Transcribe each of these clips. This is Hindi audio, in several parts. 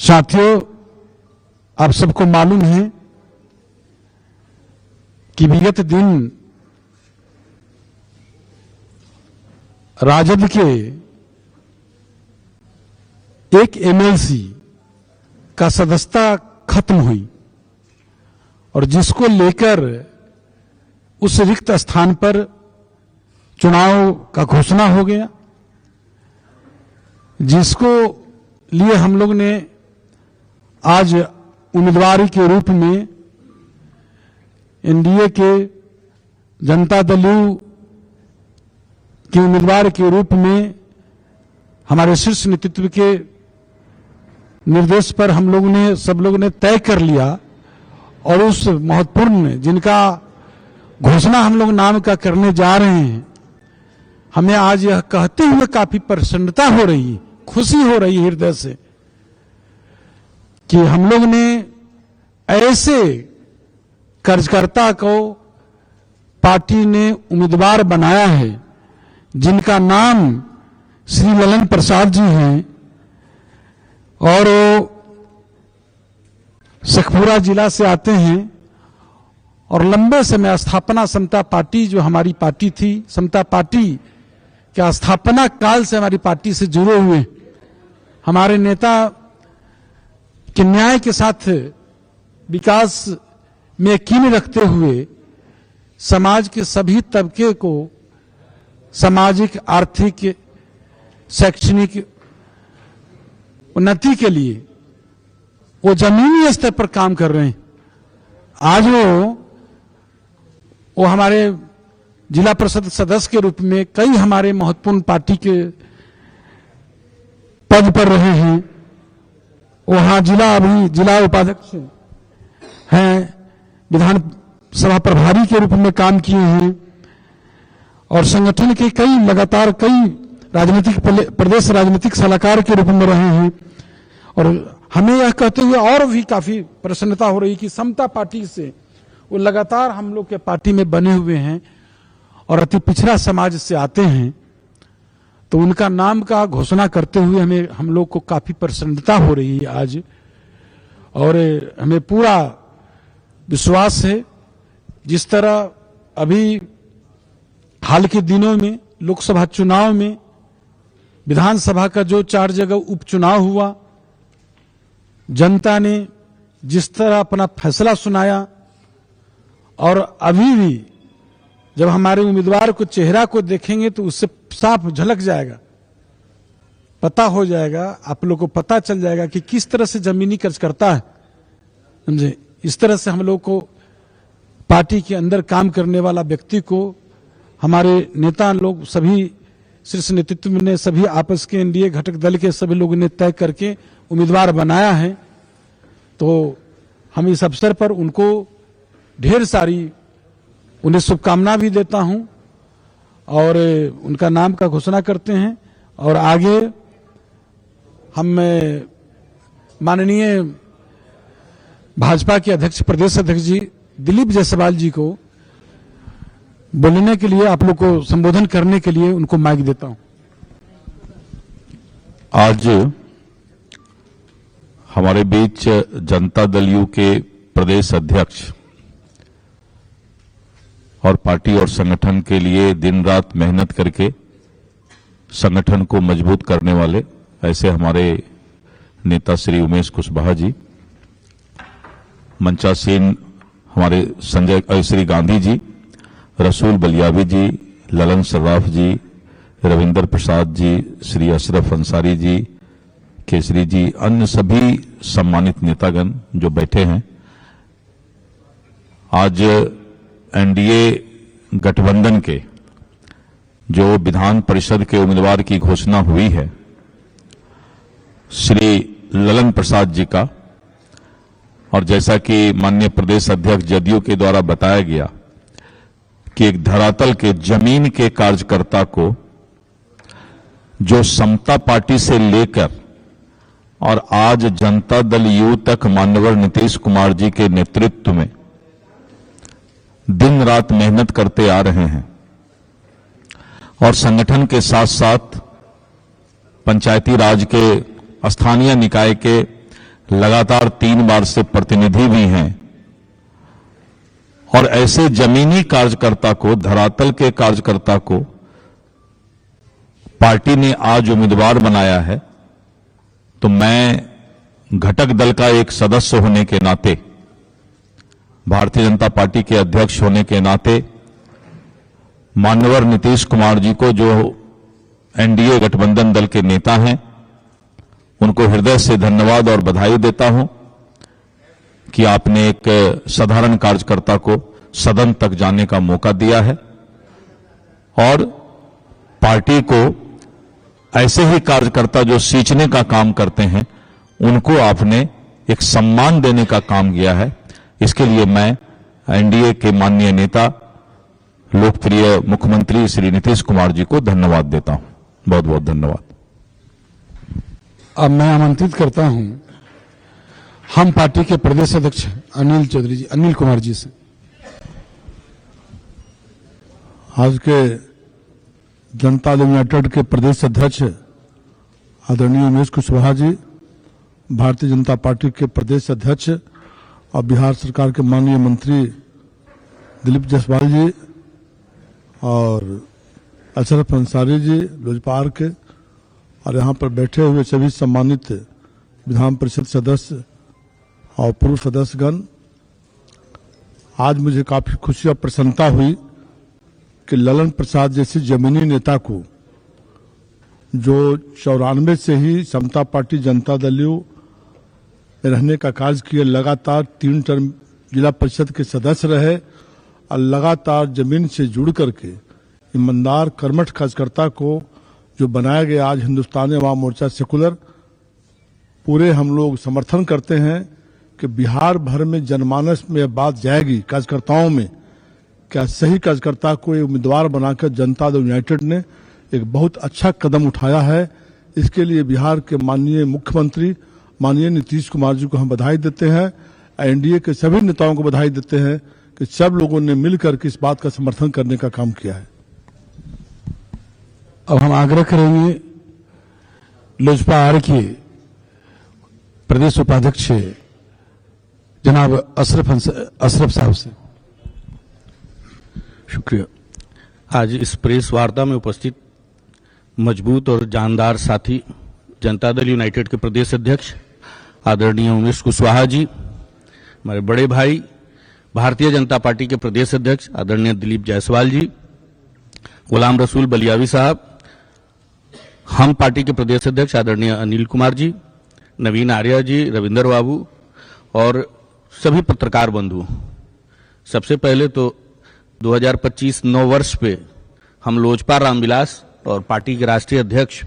साथियों, आप सबको मालूम है कि विगत दिन राजद के एक एमएलसी का सदस्यता खत्म हुई और जिसको लेकर उस रिक्त स्थान पर चुनाव का घोषणा हो गया, जिसको लिए हम लोग ने आज उम्मीदवार के रूप में एनडीए के जनता दल यू के उम्मीदवार के रूप में हमारे शीर्ष नेतृत्व के निर्देश पर हम लोग ने सब लोग ने तय कर लिया और उस महत्वपूर्ण जिनका घोषणा हम लोग नाम का करने जा रहे हैं, हमें आज यह कहते हुए काफी प्रसन्नता हो रही है, खुशी हो रही है हृदय से कि हम लोग ने ऐसे कार्यकर्ता को पार्टी ने उम्मीदवार बनाया है जिनका नाम श्री ललन प्रसाद जी हैं और शेखपुरा जिला से आते हैं और लंबे समय स्थापना समता पार्टी जो हमारी पार्टी थी, समता पार्टी क्या स्थापना काल से हमारी पार्टी से जुड़े हुए हमारे नेता के न्याय के साथ विकास में यकीन रखते हुए समाज के सभी तबके को सामाजिक, आर्थिक, शैक्षणिक उन्नति के लिए वो जमीनी स्तर पर काम कर रहे हैं। आज वो हमारे जिला परिषद सदस्य के रूप में कई हमारे महत्वपूर्ण पार्टी के पद पर रहे हैं। वहां जिला उपाध्यक्ष हैं, विधान सभा प्रभारी के रूप में काम किए हैं और संगठन के लगातार कई राजनीतिक प्रदेश राजनीतिक सलाहकार के रूप में रहे हैं। और हमें यह कहते हुए और भी काफी प्रसन्नता हो रही कि समता पार्टी से वो लगातार हम लोग के पार्टी में बने हुए हैं और अति पिछड़ा समाज से आते हैं, तो उनका नाम का घोषणा करते हुए हम लोग को काफी प्रसन्नता हो रही है आज। और हमें पूरा विश्वास है जिस तरह अभी हाल के दिनों में लोकसभा चुनाव में विधानसभा का जो 4 जगह उपचुनाव हुआ, जनता ने जिस तरह अपना फैसला सुनाया और अभी भी जब हमारे उम्मीदवार को चेहरा को देखेंगे तो उससे साफ झलक जाएगा, पता हो जाएगा, आप लोग को पता चल जाएगा कि किस तरह से जमीनी कार्यकर्ता है, समझे। इस तरह से हम लोग को पार्टी के अंदर काम करने वाला व्यक्ति को हमारे नेता लोग सभी शीर्ष नेतृत्व ने सभी आपस के एनडीए घटक दल के सभी लोगों ने तय करके उम्मीदवार बनाया है। तो हम इस अवसर पर उनको ढेर सारी उन्हें शुभकामना भी देता हूं और उनका नाम का घोषणा करते हैं। और आगे हम माननीय भाजपा के अध्यक्ष प्रदेश अध्यक्ष जी दिलीप जायसवाल जी को बोलने के लिए, आप लोग को संबोधन करने के लिए उनको माइक देता हूं। आज हमारे बीच जनता दल यू के प्रदेश अध्यक्ष और पार्टी और संगठन के लिए दिन रात मेहनत करके संगठन को मजबूत करने वाले ऐसे हमारे नेता श्री उमेश कुशवाहा जी, मंचासीन हमारे श्री गांधी जी, रसूल बलियावी जी, ललन सर्राफ जी, रविंदर प्रसाद जी, श्री अशरफ अंसारी जी, केसरी जी, अन्य सभी सम्मानित नेतागण जो बैठे हैं। आज एनडीए गठबंधन के जो विधान परिषद के उम्मीदवार की घोषणा हुई है श्री ललन प्रसाद जी का, और जैसा कि माननीय प्रदेश अध्यक्ष जदयू के द्वारा बताया गया कि एक धरातल के जमीन के कार्यकर्ता को जो समता पार्टी से लेकर और आज जनता दल यू तक मान्यवर नीतीश कुमार जी के नेतृत्व में दिन रात मेहनत करते आ रहे हैं और संगठन के साथ साथ पंचायती राज के, स्थानीय निकाय के लगातार 3 बार से प्रतिनिधि भी हैं और ऐसे जमीनी कार्यकर्ता को, धरातल के कार्यकर्ता को पार्टी ने आज उम्मीदवार बनाया है, तो मैं घटक दल का एक सदस्य होने के नाते, भारतीय जनता पार्टी के अध्यक्ष होने के नाते मान्यवर नीतीश कुमार जी को, जो एनडीए गठबंधन दल के नेता हैं, उनको हृदय से धन्यवाद और बधाई देता हूं कि आपने एक साधारण कार्यकर्ता को सदन तक जाने का मौका दिया है और पार्टी को ऐसे ही कार्यकर्ता जो सींचने का काम करते हैं, उनको आपने एक सम्मान देने का काम किया है। इसके लिए मैं एनडीए के माननीय नेता, लोकप्रिय मुख्यमंत्री श्री नीतीश कुमार जी को धन्यवाद देता हूं। बहुत बहुत धन्यवाद। अब मैं आमंत्रित करता हूं हम पार्टी के प्रदेश अध्यक्ष अनिल कुमार जी से। आज के जनता दल यूनाइटेड के प्रदेश अध्यक्ष आदरणीय उमेश कुशवाहा जी, भारतीय जनता पार्टी के प्रदेश अध्यक्ष और बिहार सरकार के माननीय मंत्री दिलीप जायसवाल जी और अशरफ अंसारी जी लोजपा के, और यहाँ पर बैठे हुए सभी सम्मानित विधान परिषद सदस्य और पूर्व सदस्यगण, आज मुझे काफी खुशी और प्रसन्नता हुई कि ललन प्रसाद जैसे जमीनी नेता को, जो 94 से ही समता पार्टी जनता दलियों में रहने का कार्य किए, लगातार 3 टर्म जिला परिषद के सदस्य रहे और लगातार जमीन से जुड़ करके ईमानदार कर्मठ कार्यकर्ता को जो बनाया गया, आज हिंदुस्तानी अवाम मोर्चा सेकुलर पूरे हम लोग समर्थन करते हैं कि बिहार भर में जनमानस में बात जाएगी कार्यकर्ताओं में, क्या सही कार्यकर्ता को उम्मीदवार बनाकर जनता दल यूनाइटेड ने एक बहुत अच्छा कदम उठाया है। इसके लिए बिहार के माननीय मुख्यमंत्री माननीय नीतीश कुमार जी को हम बधाई देते हैं, एनडीए के सभी नेताओं को बधाई देते हैं कि सब लोगों ने मिलकर के इस बात का समर्थन करने का काम किया है। अब हम आग्रह करेंगे लोजपा आर के प्रदेश उपाध्यक्ष जनाब अशरफ साहब से। शुक्रिया। आज इस प्रेस वार्ता में उपस्थित मजबूत और जानदार साथी, जनता दल यूनाइटेड के प्रदेश अध्यक्ष आदरणीय उमेश कुशवाहा जी, हमारे बड़े भाई भारतीय जनता पार्टी के प्रदेश अध्यक्ष आदरणीय दिलीप जायसवाल जी, गुलाम रसूल बलियावी साहब, हम पार्टी के प्रदेश अध्यक्ष आदरणीय अनिल कुमार जी, नवीन आर्या जी, रविंदर बाबू और सभी पत्रकार बंधु। सबसे पहले तो 2025 नव वर्ष पे हम लोजपा रामविलास और पार्टी के राष्ट्रीय अध्यक्ष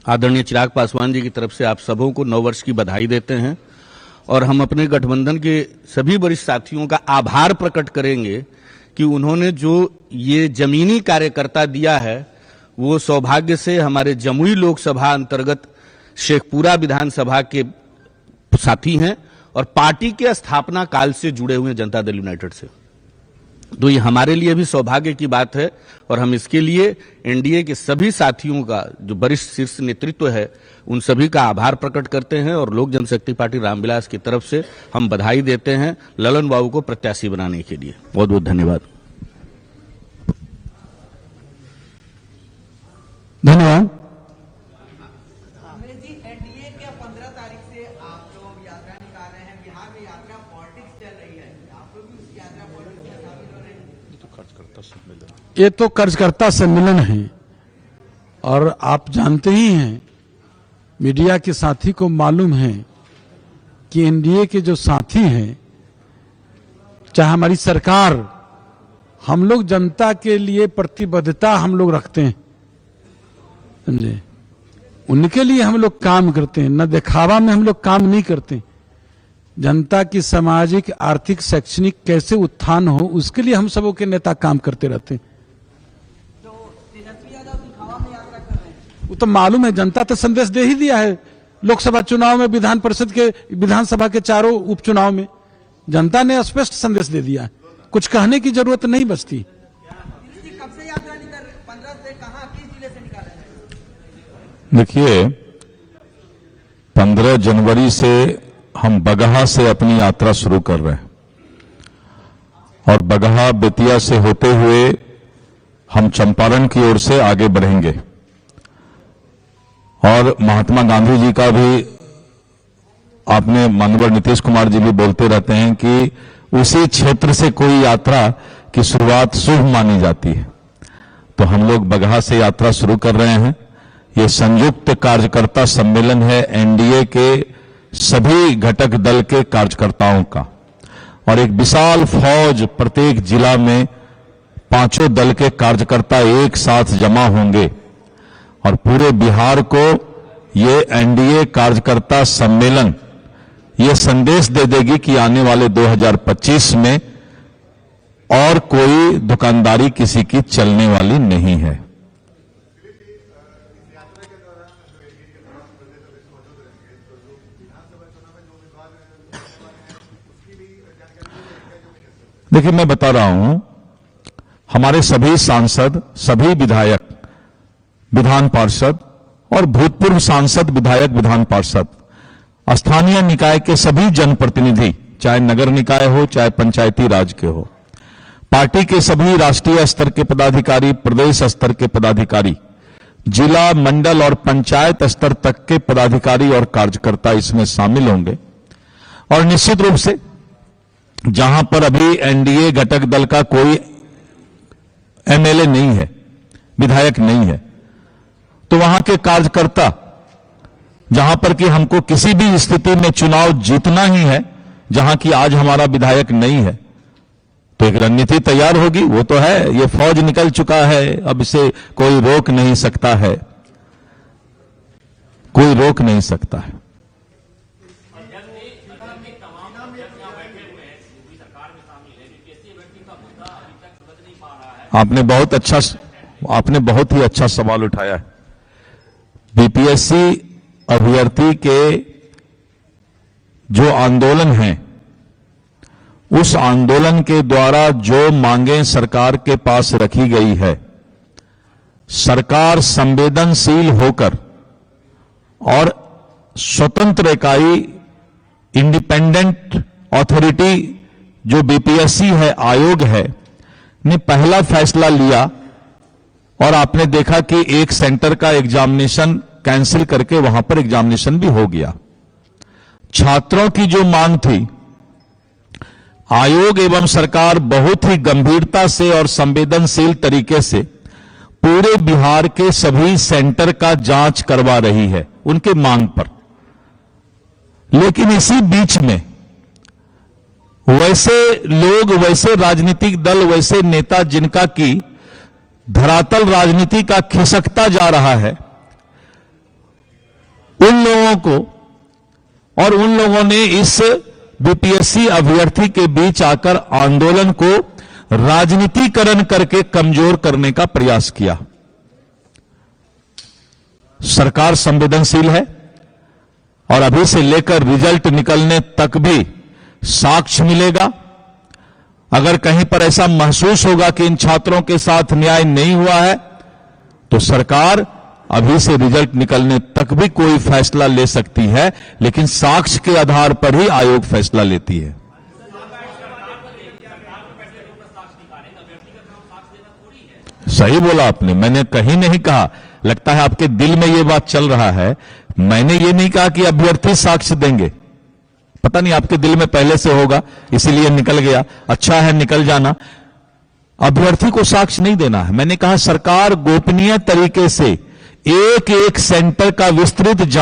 आदरणीय चिराग पासवान जी की तरफ से आप सबों को नव वर्ष की बधाई देते हैं और हम अपने गठबंधन के सभी वरिष्ठ साथियों का आभार प्रकट करेंगे कि उन्होंने जो ये जमीनी कार्यकर्ता दिया है, वो सौभाग्य से हमारे जमुई लोकसभा अंतर्गत शेखपुरा विधानसभा के साथी हैं और पार्टी के स्थापना काल से जुड़े हुए जनता दल यूनाइटेड से। तो ये हमारे लिए भी सौभाग्य की बात है और हम इसके लिए एनडीए के सभी साथियों का, जो वरिष्ठ शीर्ष नेतृत्व है, उन सभी का आभार प्रकट करते हैं और लोक जनशक्ति पार्टी रामविलास की तरफ से हम बधाई देते हैं ललन बाबू को प्रत्याशी बनाने के लिए। बहुत बहुत धन्यवाद। धन्यवाद। जी, एनडीए के 15 तारीख से आप लोग यात्रा निकाल रहे हैं, बिहार में यात्रा पॉलिटिक्स चल रही है, आप लोग भी उस यात्रा पॉलिटिक्स में शामिल हो रहे हैं? ये तो कार्यकर्ता सम्मेलन है और आप जानते ही हैं, मीडिया के साथी को मालूम है कि एनडीए के जो साथी हैं, चाहे हमारी सरकार, हम लोग जनता के लिए प्रतिबद्धता हम लोग रखते हैं, समझे, उनके लिए हम लोग काम करते हैं, न दिखावा में हम लोग काम नहीं करते। जनता की सामाजिक, आर्थिक, शैक्षणिक कैसे उत्थान हो, उसके लिए हम सबों के नेता काम करते रहते हैं। वो तो मालूम है, जनता तो संदेश दे ही दिया है लोकसभा चुनाव में, विधान परिषद के, विधानसभा के चारों उपचुनाव में जनता ने स्पष्ट संदेश दे दिया है, कुछ कहने की जरूरत नहीं बचती। कब से यात्रा निकल 15 से, कहां, किस जिले से निकाल रहे हैं? देखिए, 15 जनवरी से हम बगहा से अपनी यात्रा शुरू कर रहे हैं और बगहा बेतिया से होते हुए हम चंपारण की ओर से आगे बढ़ेंगे। और महात्मा गांधी जी का भी आपने माननीय नीतीश कुमार जी भी बोलते रहते हैं कि उसी क्षेत्र से कोई यात्रा की शुरुआत शुभ मानी जाती है। तो हम लोग बगहा से यात्रा शुरू कर रहे हैं। ये संयुक्त कार्यकर्ता सम्मेलन है एनडीए के सभी घटक दल के कार्यकर्ताओं का, और एक विशाल फौज प्रत्येक जिला में पांचों दल के कार्यकर्ता एक साथ जमा होंगे और पूरे बिहार को ये एनडीए कार्यकर्ता सम्मेलन ये संदेश दे देगी कि आने वाले 2025 में और कोई दुकानदारी किसी की चलने वाली नहीं है। देखिए, मैं बता रहा हूं, हमारे सभी सांसद, सभी विधायक, विधान पार्षद और भूतपूर्व सांसद, विधायक, विधान पार्षद, स्थानीय निकाय के सभी जनप्रतिनिधि, चाहे नगर निकाय हो चाहे पंचायती राज के हो, पार्टी के सभी राष्ट्रीय स्तर के पदाधिकारी, प्रदेश स्तर के पदाधिकारी, जिला, मंडल और पंचायत स्तर तक के पदाधिकारी और कार्यकर्ता इसमें शामिल होंगे। और निश्चित रूप से जहां पर अभी एनडीए घटक दल का कोई एमएलए नहीं है, विधायक नहीं है, तो वहां के कार्यकर्ता, जहां पर कि हमको किसी भी स्थिति में चुनाव जीतना ही है, जहां कि आज हमारा विधायक नहीं है, तो एक रणनीति तैयार होगी। वो तो है, ये फौज निकल चुका है, अब इसे कोई रोक नहीं सकता है, कोई रोक नहीं सकता है। आपने बहुत ही अच्छा सवाल उठाया है। बीपीएससी अभ्यर्थी के जो आंदोलन है, उस आंदोलन के द्वारा जो मांगें सरकार के पास रखी गई है, सरकार संवेदनशील होकर और स्वतंत्र इकाई, इंडिपेंडेंट अथॉरिटी जो बीपीएससी है, आयोग है, ने पहला फैसला लिया और आपने देखा कि एक सेंटर का एग्जामिनेशन कैंसिल करके वहां पर एग्जामिनेशन भी हो गया। छात्रों की जो मांग थी, आयोग एवं सरकार बहुत ही गंभीरता से और संवेदनशील तरीके से पूरे बिहार के सभी सेंटर का जांच करवा रही है उनके मांग पर। लेकिन इसी बीच में वैसे लोग, वैसे राजनीतिक दल, वैसे नेता जिनका कि धरातल राजनीति का खिसकता जा रहा है, उन लोगों को, और उन लोगों ने इस बीपीएससी अभ्यर्थी के बीच आकर आंदोलन को राजनीतिकरण करके कमजोर करने का प्रयास किया। सरकार संवेदनशील है और अभी से लेकर रिजल्ट निकलने तक भी साक्ष्य मिलेगा। अगर कहीं पर ऐसा महसूस होगा कि इन छात्रों के साथ न्याय नहीं हुआ है, तो सरकार अभी से रिजल्ट निकलने तक भी कोई फैसला ले सकती है, लेकिन साक्ष्य के आधार पर ही आयोग फैसला लेती है। सही बोला आपने, मैंने कहीं नहीं कहा, लगता है आपके दिल में यह बात चल रहा है। मैंने ये नहीं कहा कि अभ्यर्थी साक्ष्य देंगे, पता नहीं आपके दिल में पहले से होगा इसीलिए निकल गया। अच्छा है निकल जाना, अभ्यर्थी को साक्ष्य नहीं देना है। मैंने कहा सरकार गोपनीय तरीके से एक एक सेंटर का विस्तृत जांच